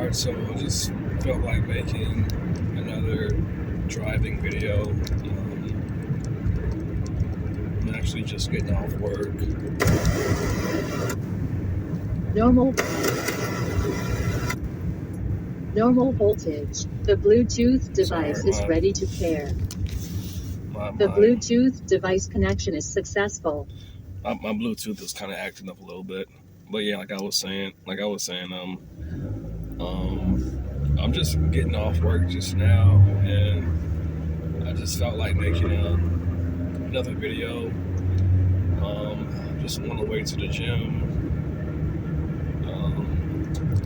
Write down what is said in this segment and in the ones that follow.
Alright, so I just felt like making another driving video. I'm actually just getting off work. Normal voltage. The Bluetooth device is ready to pair. The Bluetooth device connection is successful. My Bluetooth is kind of acting up a little bit, but yeah, like I was saying, I'm just getting off work just now, and I just felt like making another video. Just on the way to the gym.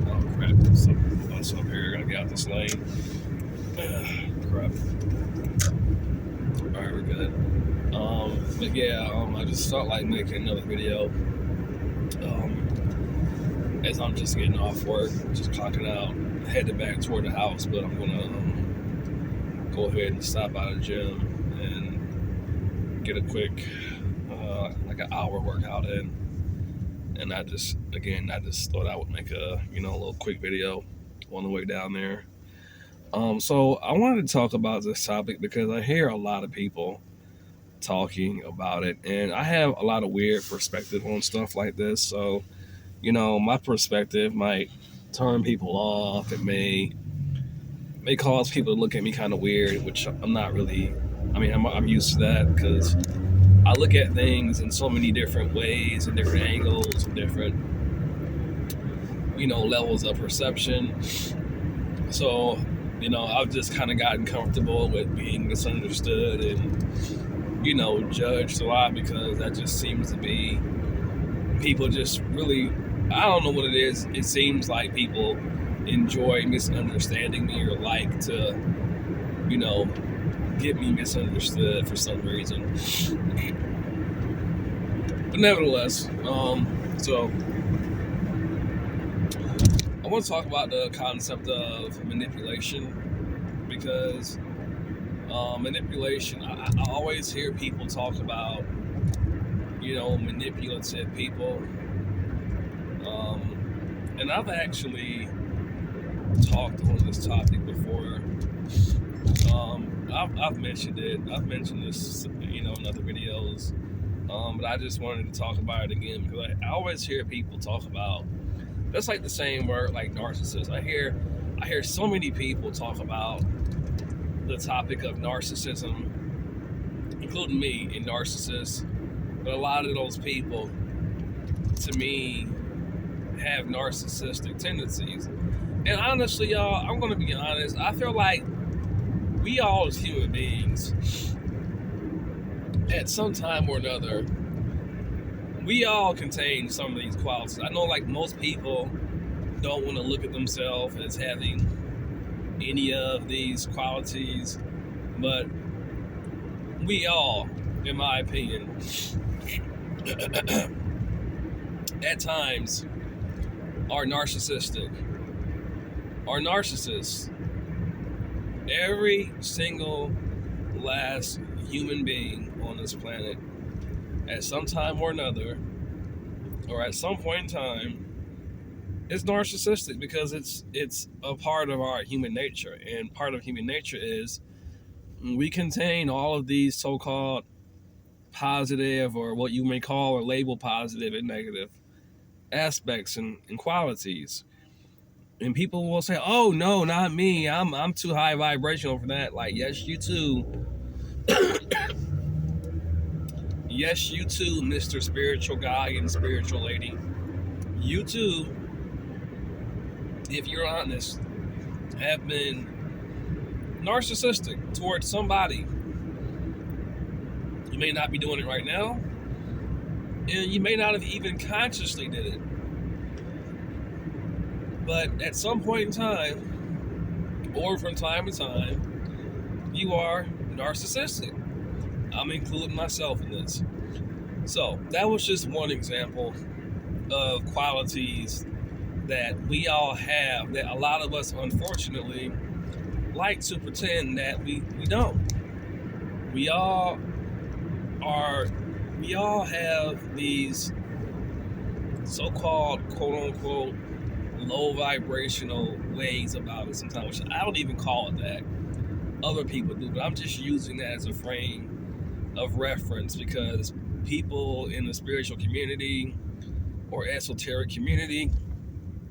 Oh crap! What's up here? Gotta get out this lane. Crap. All right, we're good. But yeah, I just felt like making another video. As I'm just getting off work, just clocking out, headed back toward the house. But I'm gonna go ahead and stop by the gym and get a quick, like an hour workout in. And I just thought I would make a little quick video on the way down there. So I wanted to talk about this topic because I hear a lot of people talking about it, and I have a lot of weird perspective on stuff like this. So, my perspective might turn people off. It may cause people to look at me kind of weird, which I'm not really. I mean, I'm used to that because I look at things in so many different ways and different angles and different, levels of perception. So, I've just kind of gotten comfortable with being misunderstood and, judged a lot because that just seems to be people just really, I don't know what it is. It seems like people enjoy misunderstanding me or like to, get me misunderstood for some reason. But nevertheless, so I want to talk about the concept of manipulation because manipulation, I always hear people talk about, manipulative people. And I've actually talked on this topic before. I've mentioned it. I've mentioned this, in other videos. But I just wanted to talk about it again because I always hear people talk about, that's like the same word like narcissist. I hear so many people talk about the topic of narcissism, including me and narcissists. But a lot of those people, to me, have narcissistic tendencies. And honestly, y'all, I'm going to be honest. I feel like we all as human beings, at some time or another, we all contain some of these qualities. I know like most people don't want to look at themselves as having any of these qualities, but we all, in my opinion, at times are narcissistic. Are narcissists. Every single last human being on this planet, at some time or another, or at some point in time, is narcissistic because it's a part of our human nature. And part of human nature is we contain all of these so-called positive, or what you may call or label positive and negative aspects and qualities. And people will say, "Oh no, not me. I'm too high vibrational for that." Like, yes, you too. Yes, you too, Mr. Spiritual Guy and Spiritual Lady. You too, if you're honest, have been narcissistic towards somebody. You may not be doing it right now, and you may not have even consciously did it. But at some point in time, or from time to time, you are narcissistic. I'm including myself in this. So that was just one example of qualities that we all have that a lot of us, unfortunately, like to pretend that we don't. We all have these so-called quote-unquote low vibrational ways about it sometimes, which I don't even call it that. Other people do, but I'm just using that as a frame of reference because people in the spiritual community or esoteric community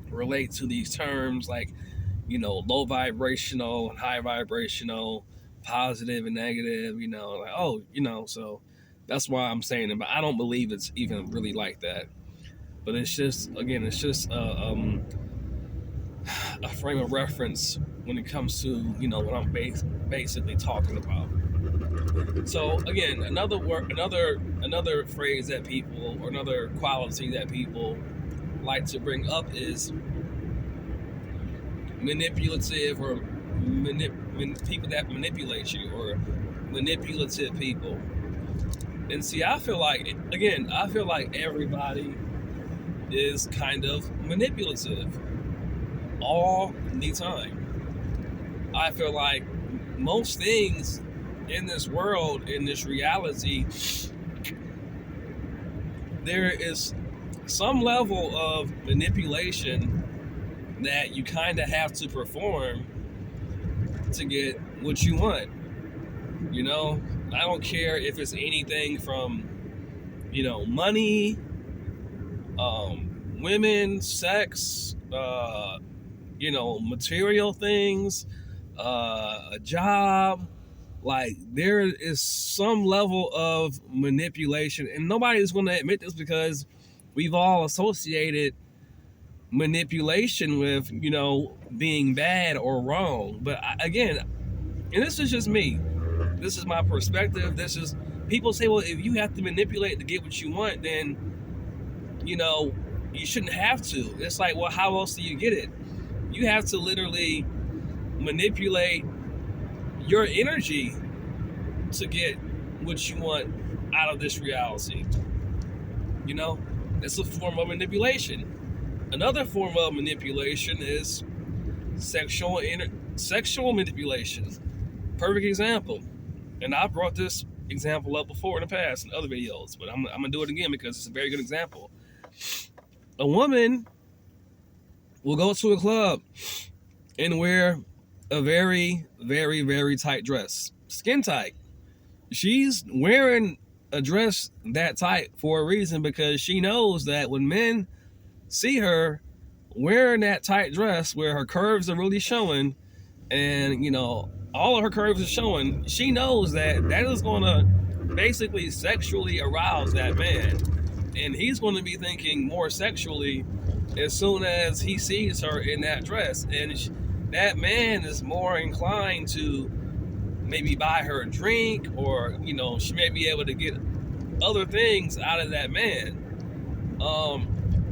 relate to these terms like, low vibrational and high vibrational, positive and negative, so that's why I'm saying it, but I don't believe it's even really like that. But it's just a frame of reference when it comes to, what I'm basically talking about. So again, another phrase that people, or another quality that people like to bring up is manipulative, or people that manipulate you, or manipulative people. And see, I feel like everybody is kind of manipulative all the time. I feel like most things in this world, in this reality, there is some level of manipulation that you kind of have to perform to get what you want. I don't care if it's anything from, money, women, sex, material things, a job. Like, there is some level of manipulation, and nobody's going to admit this because we've all associated manipulation with, being bad or wrong. But again, and this is just me, this is my perspective. People say, well, if you have to manipulate to get what you want, then, you shouldn't have to. It's like, well, how else do you get it? You have to literally manipulate your energy to get what you want out of this reality. It's a form of manipulation. Another form of manipulation is sexual manipulation. Perfect example. And I brought this example up before in the past in other videos, but I'm going to do it again because it's a very good example. A woman will go to a club and wear a very, very, very tight dress, skin tight. She's wearing a dress that tight for a reason, because she knows that when men see her wearing that tight dress where her curves are really showing, and all of her curves are showing, she knows that is going to basically sexually arouse that man, and he's going to be thinking more sexually as soon as he sees her in that dress. And that man is more inclined to maybe buy her a drink, or she may be able to get other things out of that man.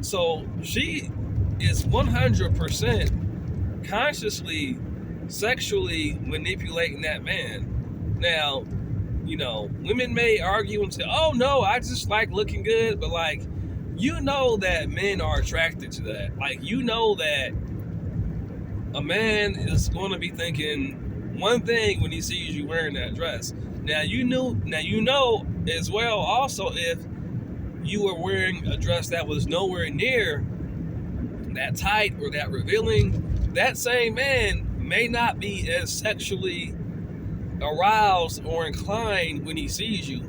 So she is 100% consciously sexually manipulating that man. Now, women may argue and say, oh no, I just like looking good, but like, that men are attracted to that. Like, that a man is going to be thinking one thing when he sees you wearing that dress. Now you know as well also, if you were wearing a dress that was nowhere near that tight or that revealing, that same man may not be as sexually aroused or inclined when he sees you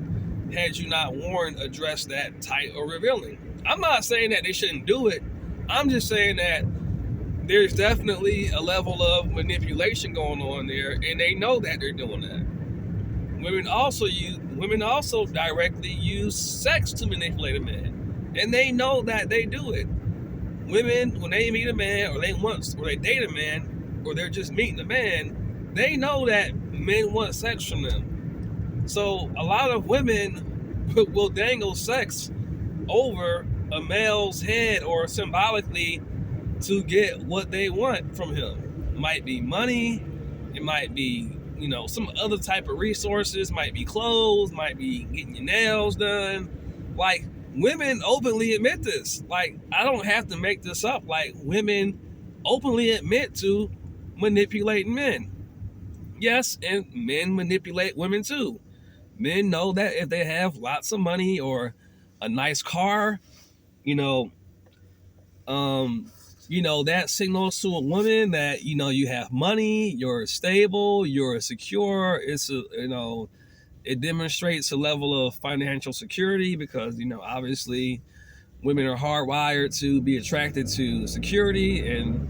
had you not worn a dress that tight or revealing. I'm not saying that they shouldn't do it. I'm just saying that there's definitely a level of manipulation going on there, and they know that they're doing that. Women also directly use sex to manipulate a man, and they know that they do it. Women, when they meet a man, or they date a man, or they're just meeting a man, they know that men want sex from them. So a lot of women will dangle sex over a male's head, or symbolically, to get what they want from him. It might be money, it might be, some other type of resources, might be clothes, might be getting your nails done. Like, women openly admit this. Like, I don't have to make this up. Like, women openly admit to manipulating men. Yes, and men manipulate women too. Men know that if they have lots of money or a nice car, that signals to a woman that, you have money, you're stable, you're secure. It demonstrates a level of financial security because, obviously women are hardwired to be attracted to security, and,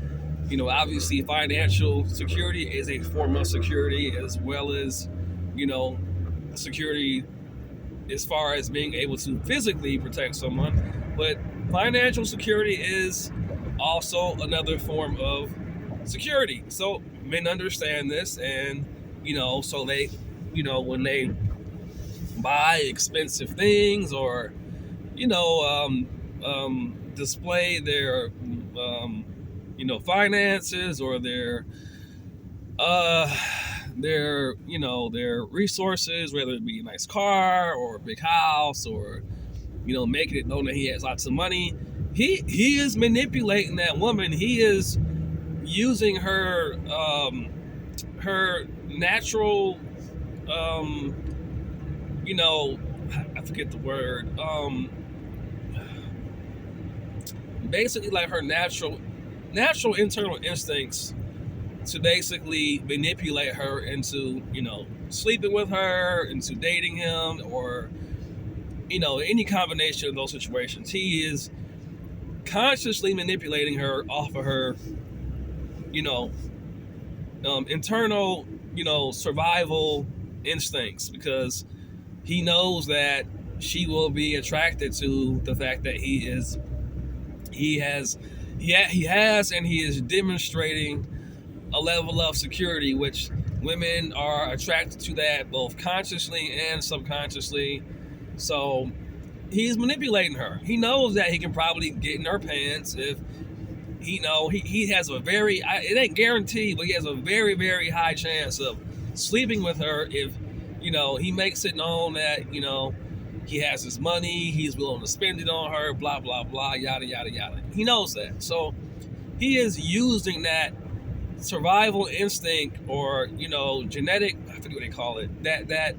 obviously financial security is a form of security, as well as, security as far as being able to physically protect someone. But financial security is also another form of security. So men understand this, and, so they, when they buy expensive things or, display their, finances or their resources, whether it be a nice car or a big house or, making it known that he has lots of money. He is manipulating that woman. He is using her natural, I forget the word, basically like her natural internal instincts to basically manipulate her into, sleeping with her, into dating him, or, any combination of those situations. He is consciously manipulating her off of her, internal, survival instincts, because he knows that she will be attracted to the fact that he is demonstrating a level of security, which women are attracted to that both consciously and subconsciously. So he's manipulating her. He knows that he can probably get in her pants if he has a very, it ain't guaranteed, but he has a very, very high chance of sleeping with her if, he makes it known that, he has his money, he's willing to spend it on her, blah, blah, blah, yada, yada, yada. He knows that. So he is using that survival instinct or, genetic, I forget what they call it, that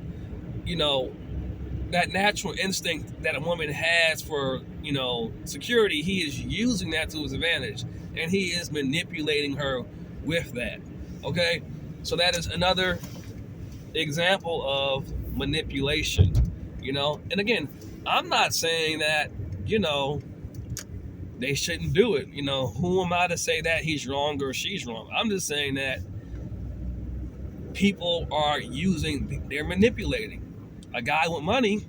natural instinct that a woman has for, security. He is using that to his advantage, and he is manipulating her with that. Okay? So that is another example of manipulation, and again, I'm not saying that, they shouldn't do it. Who am I to say that he's wrong or she's wrong? I'm just saying that people are they're manipulating. A guy with money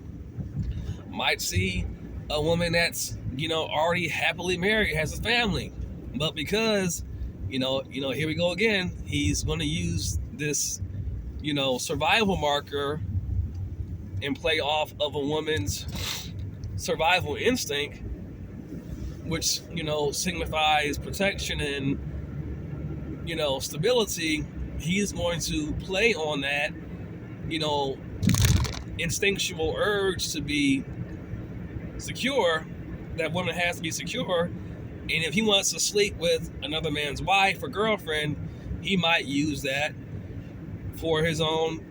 might see a woman that's, already happily married, has a family, but because, here we go again, he's going to use this, survival marker and play off of a woman's survival instinct, which, signifies protection and, stability. He's going to play on that, instinctual urge to be secure. That woman has to be secure. And if he wants to sleep with another man's wife or girlfriend, he might use that for his own,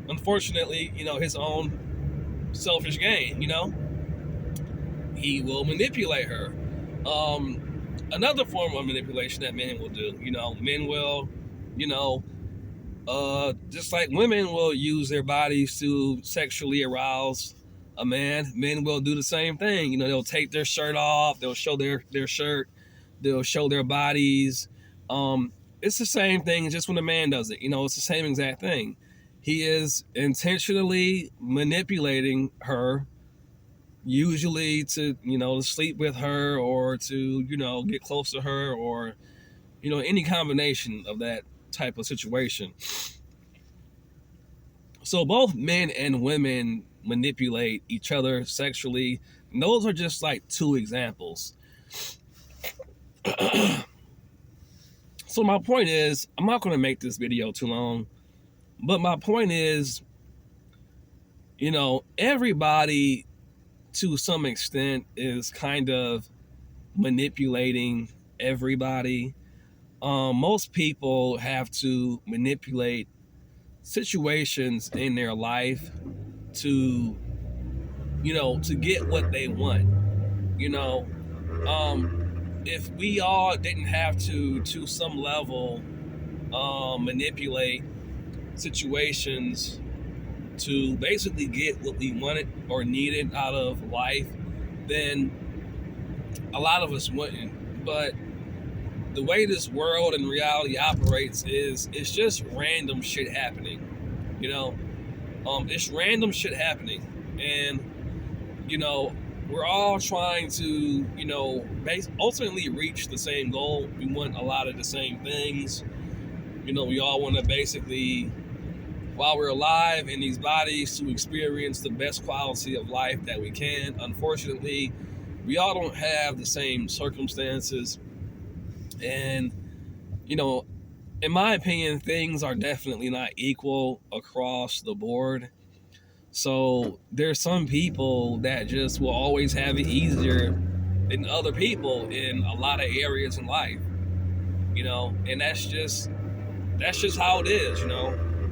unfortunately, his own selfish gain, He will manipulate her. Another form of manipulation that men will do, men will, just like women will use their bodies to sexually arouse a man, men will do the same thing. They'll take their shirt off, they'll show their shirt, they'll show their bodies. It's the same thing just when a man does it. It's the same exact thing. He is intentionally manipulating her, usually to, to sleep with her or to, get close to her or, any combination of that type of situation. So both men and women manipulate each other sexually. And those are just like two examples. So my point is, I'm not going to make this video too long, but my point is, everybody to some extent is kind of manipulating everybody. Most people have to manipulate situations in their life to, to get what they want. if we all didn't have to some level, manipulate situations to basically get what we wanted or needed out of life, then a lot of us wouldn't. But the way this world and reality operates is it's just random shit happening. It's random shit happening, and we're all trying to ultimately reach the same goal. We want a lot of the same things. We all want to basically, while we're alive in these bodies, to experience the best quality of life that we can. Unfortunately, we all don't have the same circumstances. And, in my opinion, things are definitely not equal across the board. So there's some people that just will always have it easier than other people in a lot of areas in life, and that's just how it is.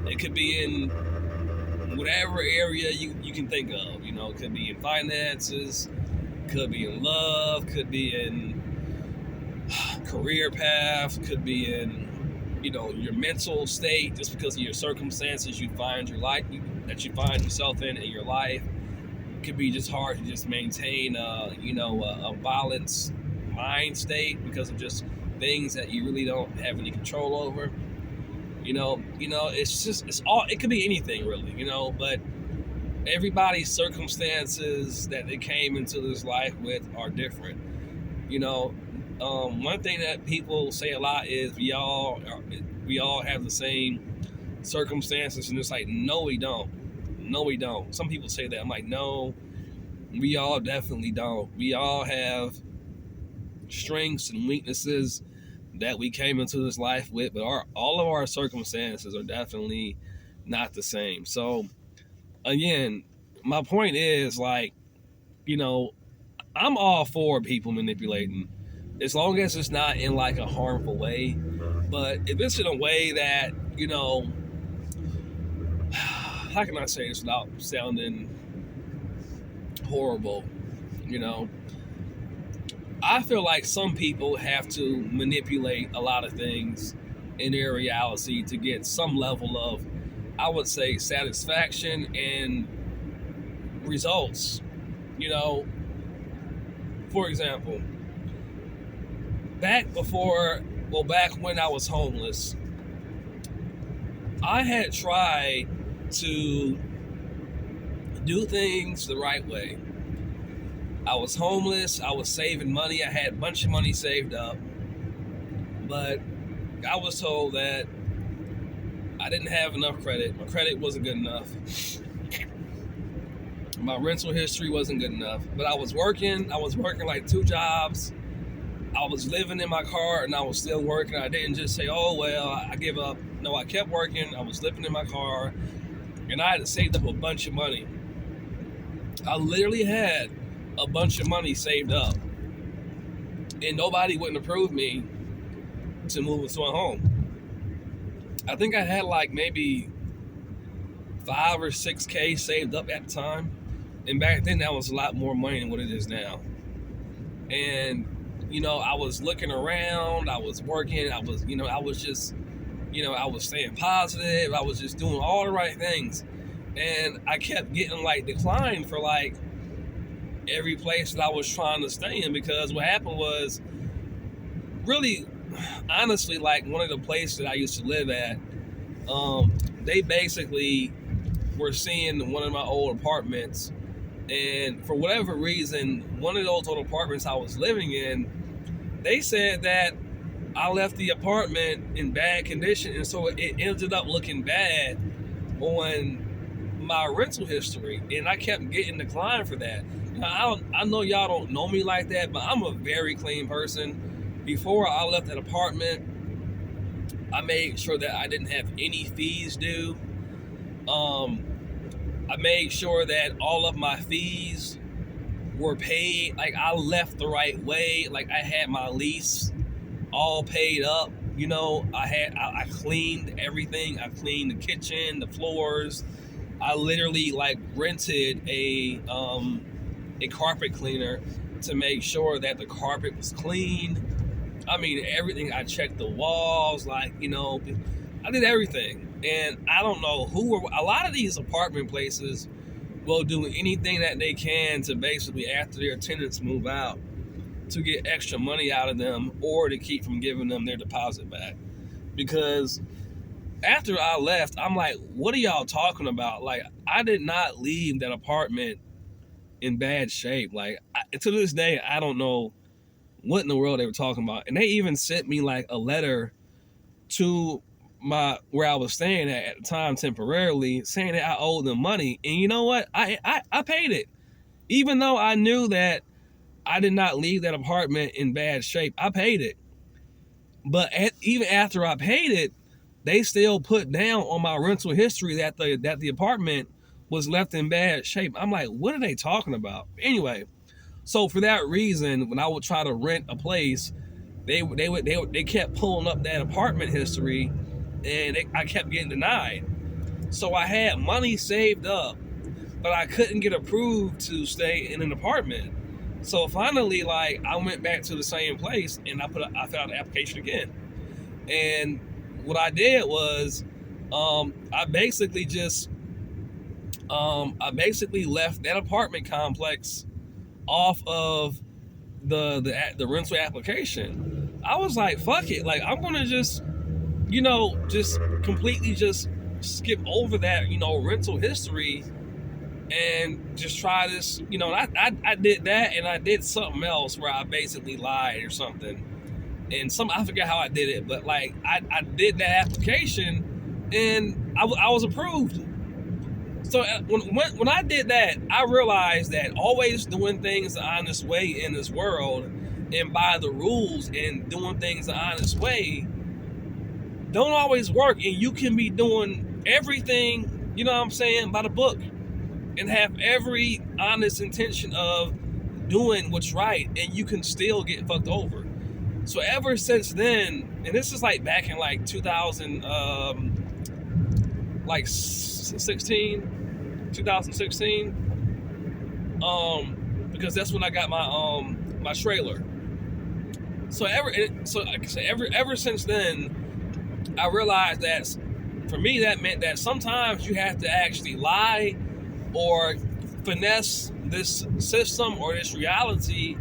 It could be in whatever area you can think of. It could be in finances, could be in love, could be in career path, could be in your mental state. Just because of your circumstances you find yourself in your life, it could be just hard to just maintain a balanced mind state because of just things that you really don't have any control over. It could be anything really, but everybody's circumstances that they came into this life with are different. One thing that people say a lot is we all have the same circumstances, and it's like, no, we don't. Some people say that. I'm like, no, we all definitely don't. We all have strengths and weaknesses that we came into this life with, but all of our circumstances are definitely not the same. So again, my point is, I'm all for people manipulating, as long as it's not in like a harmful way. But if it's in a way that, how can I say this without sounding horrible? I feel like some people have to manipulate a lot of things in their reality to get some level of, I would say, satisfaction and results. For example, back when I was homeless, I had tried to do things the right way. I was homeless, I was saving money, I had a bunch of money saved up, but I was told that I didn't have enough credit. My credit wasn't good enough. My rental history wasn't good enough. But I was working like 2 jobs. I was living in my car and I was still working. I didn't just say, oh, well, I give up. No, I kept working. I was living in my car and I had saved up a bunch of money. I literally had a bunch of money saved up, and nobody wouldn't approve me to move into a home. I think I had like maybe $5 or $6K saved up at the time, and back then that was a lot more money than what it is now. And I was looking around, I was working, I was just I was staying positive, I was just doing all the right things, and I kept getting like declined for like every place that I was trying to stay in, because what happened was, really, honestly, like one of the places that I used to live at, they basically were seeing one of my old apartments, and for whatever reason, one of those old apartments I was living in, they said that I left the apartment in bad condition, and so it ended up looking bad on my rental history, and I kept getting declined for that. I know y'all don't know me like that, but I'm a very clean person. Before I left that apartment, I made sure that I didn't have any fees due. I made sure that all of my fees were paid. Like, I left the right way. Like, I had my lease all paid up. I cleaned everything. I cleaned the kitchen, the floors. I literally like rented a carpet cleaner to make sure that the carpet was clean. I mean, everything. I checked the walls, like, you know, I did everything. And I don't know a lot of these apartment places will do anything that they can to basically, after their tenants move out, to get extra money out of them or to keep from giving them their deposit back. Because after I left, I'm like, what are y'all talking about? Like, I did not leave that apartment in bad shape. Like, to this day, I don't know what in the world they were talking about. And they even sent me like a letter to where I was staying at the time temporarily, saying that I owed them money. And you know what? I paid it. Even though I knew that I did not leave that apartment in bad shape, I paid it. But even after I paid it, they still put down on my rental history that the apartment was left in bad shape. I'm like, what are they talking about? Anyway, so for that reason, when I would try to rent a place, they kept pulling up that apartment history, and I kept getting denied. So I had money saved up, but I couldn't get approved to stay in an apartment. So finally, like, I went back to the same place and I filled out the application again. And what I did was, I basically left that apartment complex off of the rental application. I was like, fuck it, like, I'm gonna just completely just skip over that, rental history and just try this, I did that, and I did something else where I basically lied or something. And I forget how I did it, but like I did that application and I was approved. So when I did that, I realized that always doing things the honest way in this world and by the rules and doing things the honest way don't always work. And you can be doing everything, by the book and have every honest intention of doing what's right, and you can still get fucked over. So ever since then, and this is like back in like 2016, because that's when I got my trailer. So ever since then, I realized that for me that meant that sometimes you have to actually lie or finesse this system or this reality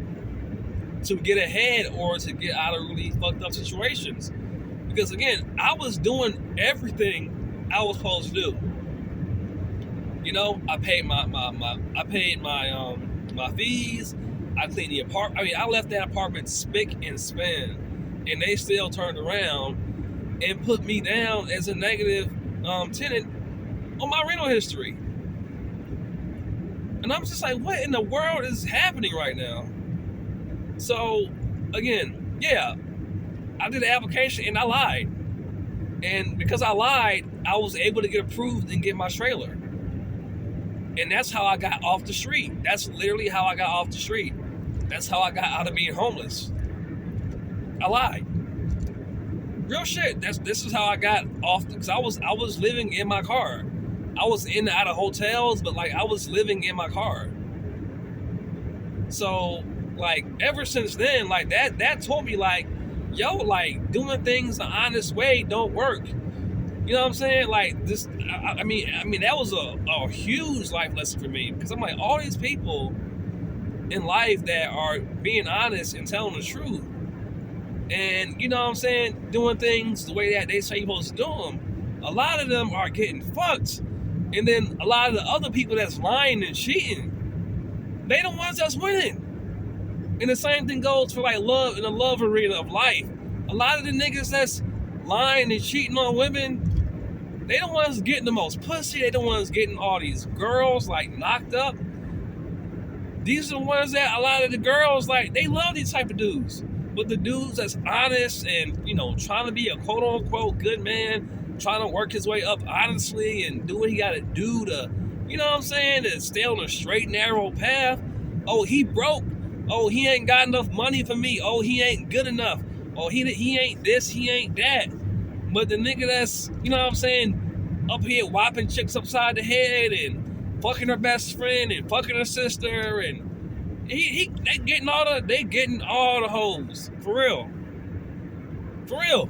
to get ahead or to get out of really fucked up situations. Because again, I was doing everything I was supposed to do. I paid my fees. I cleaned the apartment. I mean, I left that apartment spick and span, and they still turned around and put me down as a negative tenant on my rental history. And I'm just like, what in the world is happening right now? So, again, yeah, I did the application and I lied. And because I lied, I was able to get approved and get my trailer. And that's how I got off the street. That's literally how I got off the street. That's how I got out of being homeless. I lied. Real shit. This is how I got off, because I was living in my car. I was in and out of hotels, but like I was living in my car. So like ever since then, like that taught me like, yo, like doing things the honest way don't work. You know what I'm saying? Like this, I mean that was a huge life lesson for me, because I'm like, all these people in life that are being honest and telling the truth, and you know what I'm saying, doing things the way that they say you're supposed to do them, a lot of them are getting fucked. And then a lot of the other people that's lying and cheating, they the ones that's winning. And the same thing goes for like love in the love arena of life. A lot of the niggas that's lying and cheating on women, they the ones getting the most pussy. They the ones getting all these girls like knocked up. These are the ones that a lot of the girls, like, they love these type of dudes. But the dudes that's honest and, trying to be a quote unquote good man, trying to work his way up honestly and do what he got to do to, to stay on a straight, narrow path. Oh, he broke. Oh, he ain't got enough money for me. Oh, he ain't good enough. Oh, he ain't this, he ain't that. But the nigga that's, up here whopping chicks upside the head and fucking her best friend and fucking her sister and They getting all the hoes. For real. For real.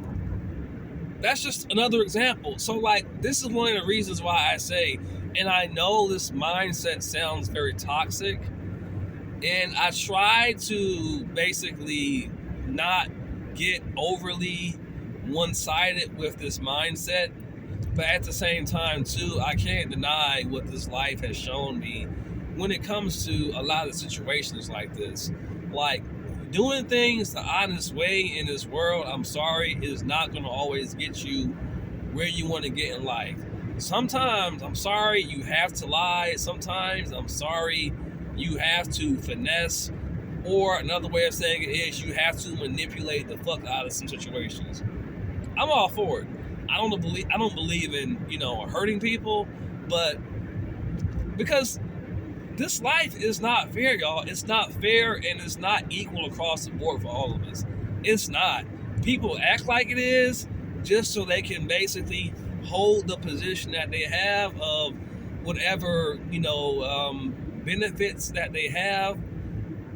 That's just another example. So like, this is one of the reasons why I say, and I know this mindset sounds very toxic, and I try to basically not get overly one-sided with this mindset, but at the same time too, I can't deny what this life has shown me when it comes to a lot of situations like this. Like, doing things the honest way in this world, I'm sorry, is not going to always get you where you want to get in life. Sometimes, I'm sorry, you have to lie. Sometimes, I'm sorry, you have to finesse. Or another way of saying it is, you have to manipulate the fuck out of some situations. I'm all for it. I don't believe in, hurting people, but because this life is not fair, y'all. It's not fair, and it's not equal across the board for all of us. It's not. People act like it is just so they can basically hold the position that they have of whatever, benefits that they have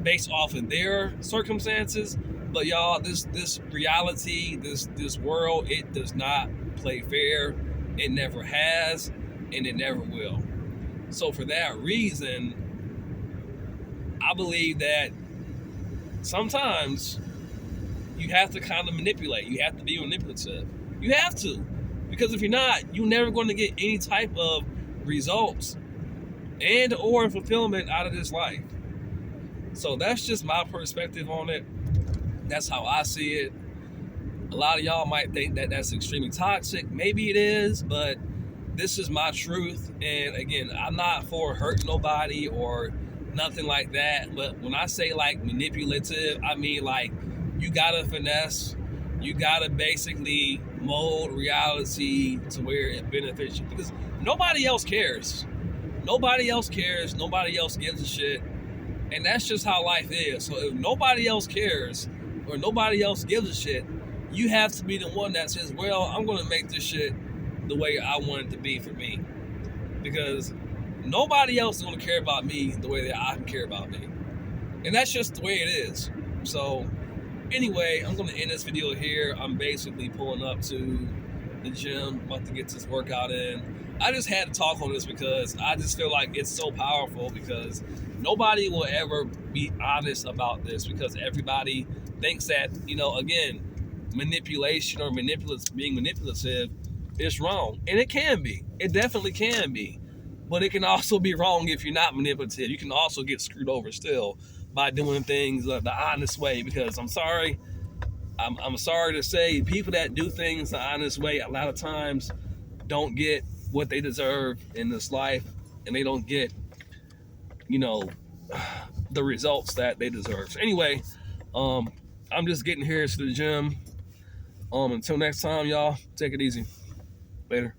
based off of their circumstances. But y'all, this reality, this world, it does not play fair. It never has, and it never will. So for that reason, I believe that sometimes you have to kind of manipulate. You have to be manipulative. You have to. Because if you're not, you're never going to get any type of results and or fulfillment out of this life. So that's just my perspective on it. That's how I see it. A lot of y'all might think that that's extremely toxic. Maybe it is, but this is my truth. And again, I'm not for hurting nobody or nothing like that. But when I say like manipulative, I mean like you gotta finesse. You gotta basically mold reality to where it benefits you. Because nobody else cares. Nobody else cares. Nobody else gives a shit. And that's just how life is. So if nobody else cares or nobody else gives a shit, you have to be the one that says, well, I'm going to make this shit the way I want it to be for me. Because nobody else is going to care about me the way that I can care about me. And that's just the way it is. So anyway, I'm going to end this video here. I'm basically pulling up to the gym, about to get this workout in. I just had to talk on this because I just feel like it's so powerful, because nobody will ever be honest about this, because everybody thinks that, again, manipulation or being manipulative is wrong. And it can be. It definitely can be. But it can also be wrong if you're not manipulative. You can also get screwed over still by doing things the honest way, because I'm sorry to say, people that do things the honest way a lot of times don't get what they deserve in this life, and they don't get, the results that they deserve. So anyway, I'm just getting here to the gym. Until next time, y'all, take it easy. Later.